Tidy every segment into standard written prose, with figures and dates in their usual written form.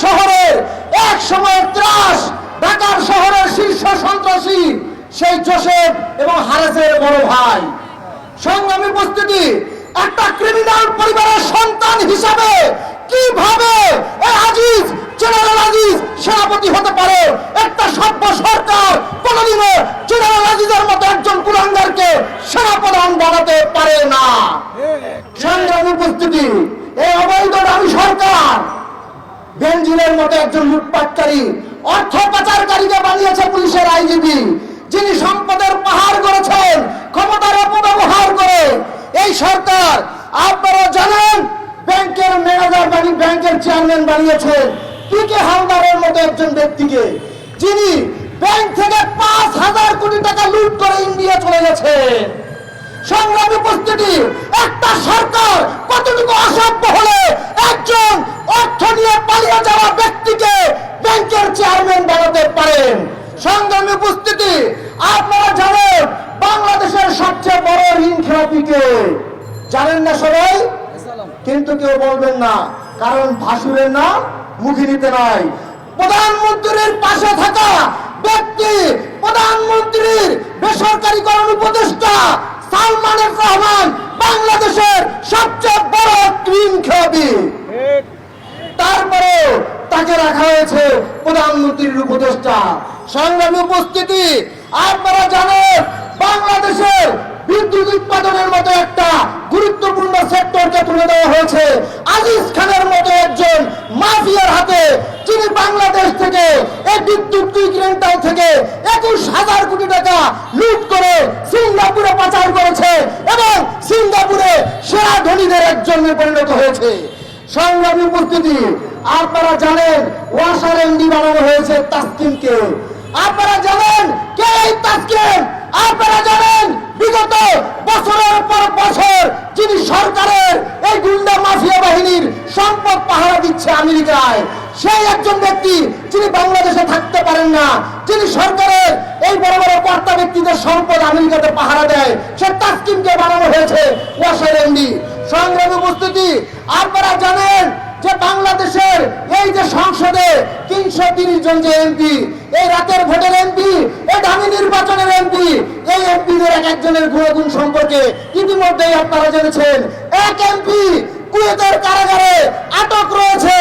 শহরের এক সময় ত্রাস, ঢাকার শহরের শীর্ষ সন্ত্রাসী সেই জোসেফ এবং হারেসের বড় ভাই। সংগ্রামী উপস্থিতি, একটা ক্রিমিনাল পরিবারের সন্তান হিসাবে কিভাবে আজিজ, জেনারেল আজিজ সেনাপতি হতে পারে? একটা সভ্য সরকার কোনদিনও জেনারেল আজিজের মতো একজন কুলাঙ্গারকে সেনাপ্রধান বানাতে পারে না। সংগ্রামী উপস্থিতি, এই অবৈধ দাবি সরকার বেনজিরের মতো একজন লুটপাটকারী, অর্থ পাচারকারীকে বানিয়েছে পুলিশের আইজিপি, যিনি সম্পদের পাহাড় গড়েছেন ক্ষমতার অপব্যবহার করে। এই সরকার, আপনারা জানেন, ব্যাংকের ম্যানেজার ব্যাংকের চেয়ারম্যান বানিয়েছেন পিকে হালদারের মতো একজন ব্যক্তিকে, যিনি ব্যাংক থেকে 5,000 কোটি টাকা লুট করে ইন্ডিয়া চলে গেছেন। সংগ্রামী উপস্থিতি, একটা সরকার কতটুকু অসভ্য হলে একজন অর্থ নিয়ে পালিয়ে যাওয়া ব্যক্তিকে ব্যাংকের চেয়ারম্যান বানাতে পারেন? সংগ্রামী উপস্থিতি, আপনারা জানেন বাংলাদেশের সবচেয়ে বড় ঋণ খেলাপিকে জানেন না সবাই? কিন্তু কেউ বলবেন না, কারণ ভাসুরের নাম মুখে নিতে নাই। প্রধানমন্ত্রীর পাশে থাকা ব্যক্তি, প্রধানমন্ত্রীর বেসরকারীকরণ উপদেষ্টা সালমান এফ রহমান বাংলাদেশের সবচেয়ে বড় ঋণ খেলাপি। তারপরে তাকে রাখা হয়েছে প্রধানমন্ত্রীর উপদেষ্টা। সংগ্রামী উপস্থিতি, আপনারা জানেন বাংলাদেশের বিদ্যুৎ উৎপাদনের মতো একটা গুরুত্বপূর্ণ সেক্টরকে তুলে দেওয়া হয়েছে আজিজ খানের মতো একজন মাফিয়ার হাতে, যিনি বাংলাদেশ থেকে এই বিদ্যুৎ কুইক রেন্টাল থেকে 21,000 কোটি টাকা লুট করে সিঙ্গাপুরে পাচার করেছে এবং সিঙ্গাপুরে সেরা ধনীদের একজনে পরিণত হয়েছে। সংগ্রামী উপস্থিতি, আপনারা জানেন ওয়াসার এমডি বানানো হয়েছে তাসকিনকে। আপনারা জানেন কে এই তাসকিন? আপনারা জানেন বিগত বছরের পর বছর যিনি সরকারের এই গুন্ডা মাফিয়া বাহিনীর সম্পদ পাহারা দিচ্ছে আমেরিকায়, সেই একজন ব্যক্তি যিনি বাংলাদেশে থাকতে পারেন না, যিনি সরকারের এই বড় বড় কর্তা ব্যক্তিদের সম্পদ আমেরিকাতে পাহারা দেয়, সে তাসকিনকে বানানো হয়েছে ওয়াসার এমডি। সংগ্রামী উপস্থিতি, আপনারা জানেন যে বাংলাদেশের এই যে সংসদে 330 জন যে এমপি, এই রাতের ভোটের এমপি, এই দামি নির্বাচনের এমপি, এই এমপিদের এক একজনের গুণগুণ সম্পর্কে ইতিমধ্যেই আপনারা জেনেছেন। এক এমপি কুয়েতের কারাগারে আটক রয়েছে,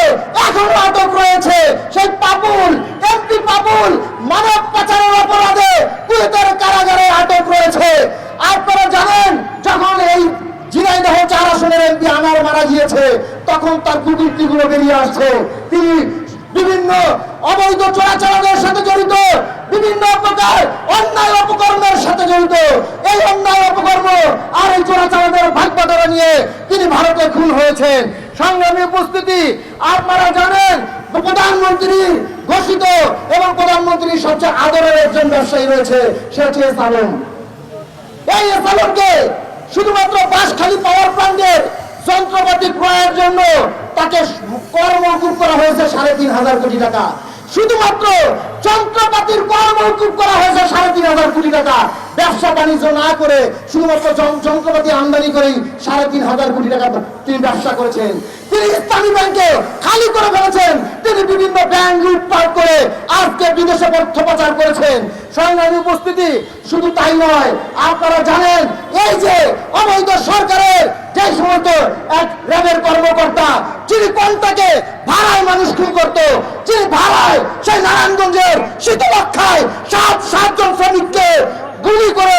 এখনো আটক রয়েছে। সেই পাপুল, এমপি পাপুল মানব পাচারের অপরাধে কুয়েতের কারাগারে আটক রয়েছে। আপনারা জানেন যখন এই ঝিনাইদহ 4 আসনের এমপি আনার মারা গিয়েছে, তখন তার কুকীর্তিগুলো বেরিয়ে আসছে। তিনি বিভিন্ন অবৈধ চোরাচালানের সাথে জড়িত, বিভিন্ন প্রকার অন্যায় অপকর্মের সাথে জড়িত। এই অন্যায় অপকর্ম আর এই চোরাচালানের ভাগবাটোয়ারা নিয়ে তিনি ভারতে খুন হয়েছেন। সংগ্রামী উপস্থিতি, আপনারা জানেন প্রধানমন্ত্রী ঘোষিত এবং প্রধানমন্ত্রীর সবচেয়ে আদরের একজন ব্যবসায়ী রয়েছে, সে হচ্ছে এস আলম। এই এস আলমকে শুধুমাত্র বাঁশখালী পাওয়ার প্ল্যান্টের যন্ত্রপাতি ক্রয়ের জন্য তাকে কর মওকুফ করা হয়েছে 3,500 কোটি টাকা। শুধুমাত্র যন্ত্রপাতির কর মওকুফ করা হয়েছে 3,500 কোটি টাকা। ব্যবসা বাণিজ্য না করে শুধুমাত্র যন্ত্রপাতি আমদানি করেই 3,500 কোটি টাকা তিনি ব্যবসা করেছেন। তিনি ইসলামী ব্যাংকে খালি করে ফেলেছেন। তিনি বিভিন্ন ব্যাংক লুটপাট করে আজকে বিদেশে অর্থ পাচার করেছেন। সংগ্রামী উপস্থিতি, শুধু তাই নয়, আপনারা জানেন এই যে অবৈধ সরকারের যে সমস্ত এক র্যাবের কর্মকর্তা, যিনি কোনটাকে ভাড়ায় মানুষ খুন করত, যিনি ভাড়ায় সেই নারায়ণগঞ্জের শীতলক্ষায় 7 জন শ্রমিককে গুলি করে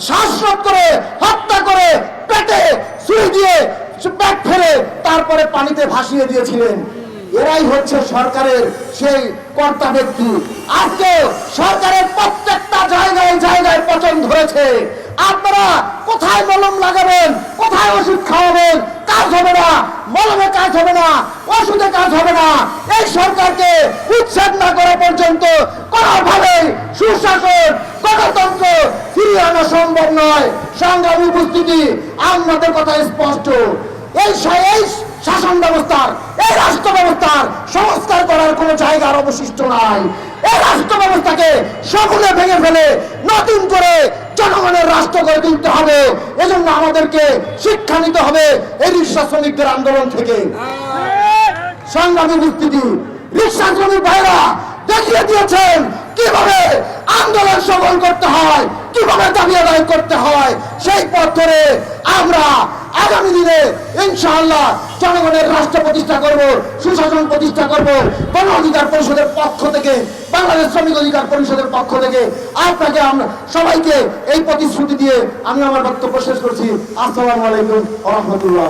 শ্বাসরোধ করে হত্যা করে পেটে ছুরি দিয়ে পেট ফেলে তারপরে পানিতে ভাসিয়ে দিয়েছিলেন। এরাই হচ্ছে সরকারের সেই কর্তা ব্যক্তি। আজকে সরকারের প্রত্যেকটা জায়গায় জায়গায় পচন ধরেছে। আপনারা কোথায় মলম লাগাবেন, কোথায় ওষুধ খাওয়াবেন? কাজ হবে না, মলমে কাজ হবে না, ওষুধে কাজ হবে না। এই সরকারকে উচ্ছেদ না করা পর্যন্ত কোনোভাবে সুশাসন, গণতন্ত্র ফিরিয়ে আনা সম্ভব নয়। সংগ্রামী উপস্থিতি, আমাদের কথা স্পষ্ট। এই শাসন ব্যবস্থার, এই রাষ্ট্র ব্যবস্থার সংস্কার করার কোন জায়গার অবশিষ্ট নাই। এই রাষ্ট্র ব্যবস্থাকে সকলে ভেঙে ফেলে নতুন করে জনগণের রাষ্ট্র গড়ে তুলতে হবে। এজন্য আমাদেরকে শিক্ষা নিতে হবে এই রিক্সা শ্রমিকদের আন্দোলন থেকে। সংগ্রামী উপস্থিতি, রিক্সা শ্রমিক ভাইরা দেখিয়ে দিয়েছেন কিভাবে আন্দোলন সফল করতে হয়, কিভাবে দাবি আদায় করতে হয়। সেই পথ ধরে আমরা আগামী দিনে ইনশাআল্লাহ জনগণের রাষ্ট্র প্রতিষ্ঠা করব, সুশাসন প্রতিষ্ঠা করব। গণ অধিকার পরিষদের পক্ষ থেকে, বাংলাদেশ শ্রমিক অধিকার পরিষদের পক্ষ থেকে আপনাকে আমরা সবাইকে এই প্রতিশ্রুতি দিয়ে আমি আমার বক্তব্য শেষ করছি। আসসালামু আলাইকুম ওয়া রাহমাতুল্লাহ।